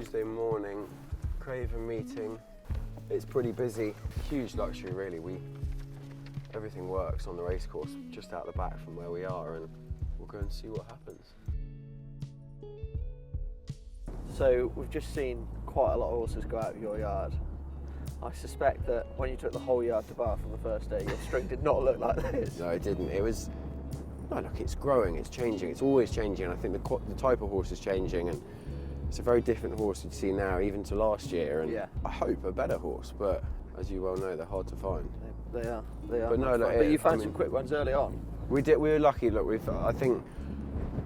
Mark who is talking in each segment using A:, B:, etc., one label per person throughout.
A: Tuesday morning, Craven meeting. It's pretty busy. Huge luxury, really. Everything works on the racecourse just out the back from where we are, and we'll go and see what happens.
B: So we've just seen quite a lot of horses go out of your yard. I suspect that when you took the whole yard to Bath on the first day, your string did not look like this.
A: No, it didn't. It was. No, look, it's growing, it's changing, it's always changing. And I think the type of horse is changing, and it's a very different horse you'd see now, even to last year. And
B: yeah.
A: I hope a better horse, but as you well know, they're hard to find.
B: They are.
A: But no, look,
B: but you found some quick ones early on.
A: We were lucky. Look, I think,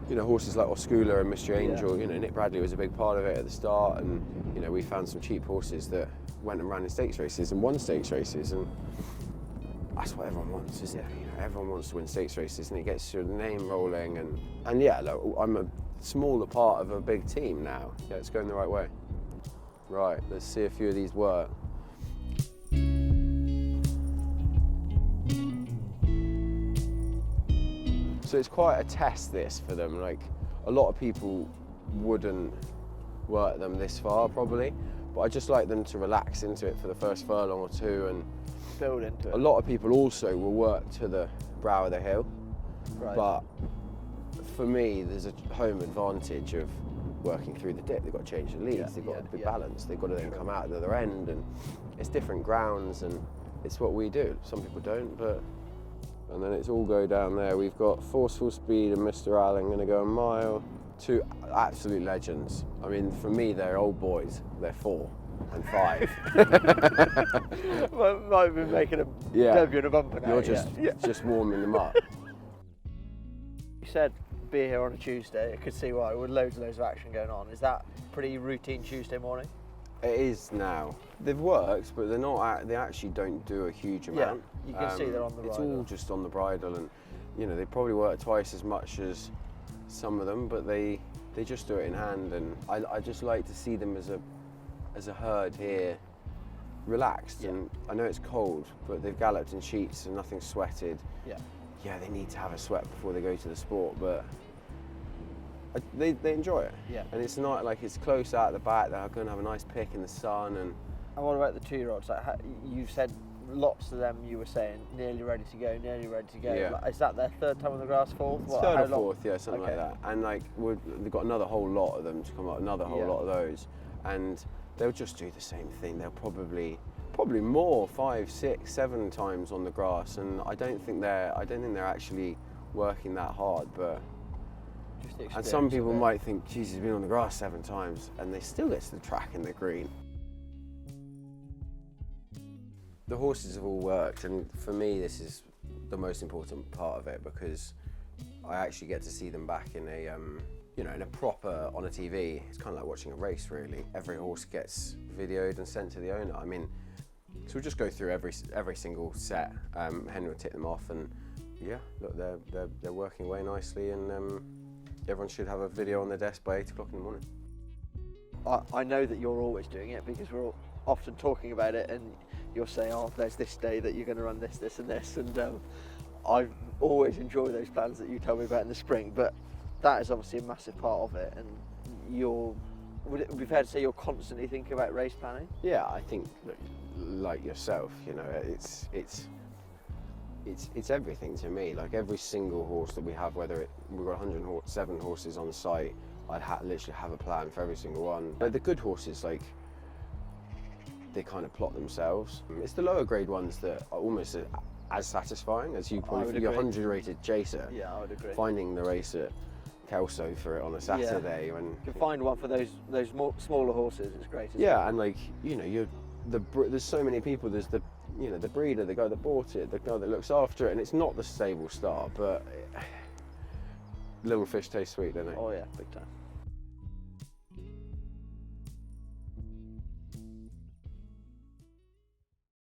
A: horses like Oscula and Mr. Angel. Nick Bradley was a big part of it at the start, and we found some cheap horses that went and ran in stakes races and won stakes races, and that's what everyone wants, isn't it? Everyone wants to win stakes races, and it gets your name rolling, and yeah, look, I'm a smaller part of a big team now. Yeah, it's going the right way. Right, let's see a few of these work. So it's quite a test, this, for them. Like, a lot of people wouldn't work them this far, probably, but I just like them to relax into it for the first furlong or two and
B: build into it.
A: A lot of people also will work to the brow of the hill,
B: right.
A: But for me, there's a home advantage of working through the dip. They've got to change the leads, they've got to be balanced, they've got to then come out at the other end, and it's different grounds, and it's what we do. Some people don't, but... And then it's all go down there. We've got Forceful Speed and Mr. Allen going to go a mile. Two absolute legends. I mean, for me, they're old boys. They're 4 and 5.
B: Might have been making a debut in a bumper now.
A: You're just warming them up.
B: You said be here on a Tuesday. I could see why, with loads and loads of action going on. Is that pretty routine Tuesday morning?
A: It is now. They've worked, but they're not. They actually don't do a huge amount.
B: Yeah, you can see they're on the bridle.
A: It's all just on the bridle, and they probably work twice as much as some of them, but they just do it in hand. And I just like to see them as a herd here, relaxed. Yeah. And I know it's cold, but they've galloped in sheets and nothing's sweated. Yeah, they need to have a sweat before they go to the sport, but they enjoy it.
B: Yeah.
A: And it's not like it's close out the back. They're going to have a nice pick in the sun. And
B: what about the 2-year-olds? Like, you said lots of them, you were saying, nearly ready to go.
A: Yeah.
B: Like, is that their third time on the grass, fourth?
A: Third or fourth, yeah, something like that. And like they've got another whole lot of them to come up, another whole lot of those, and they'll just do the same thing. They'll probably more 5, 6, 7 times on the grass, and I don't think they're actually working that hard, but. And some people might think, geez, he's been on the grass 7 times, and they still get to the track in the green. The horses have all worked, and for me, this is the most important part of it, because I actually get to see them back in a, in a proper, on a TV. It's kind of like watching a race, really. Every horse gets videoed and sent to the owner. I mean, so we'll just go through every single set. Henry will tick them off, and yeah, look, they're working away nicely, and everyone should have a video on their desk by 8 o'clock in the morning.
B: I know that you're always doing it, because we're often talking about it, and you'll say, oh, there's this day that you're going to run this, this and this, and I always enjoy those plans that you tell me about in the spring, but that is obviously a massive part of it, and would it be fair to say you're constantly thinking about race planning? Yeah,
A: I think, like yourself, it's everything to me. Like, every single horse that we have, whether we've got 107 horses on site, I'd literally have a plan for every single one. But the good horses, like, they kind of plot themselves. It's the lower grade ones that are almost as satisfying as you probably, your 100 rated chaser.
B: Yeah, I would agree.
A: Finding the race at Kelso for it on a Saturday. When
B: you can find one for those smaller horses, it's great.
A: And like, there's so many people. There's the breeder, the guy that bought it, the guy that looks after it, and it's not the stable star, but little fish taste sweet, don't they?
B: Oh yeah, big time.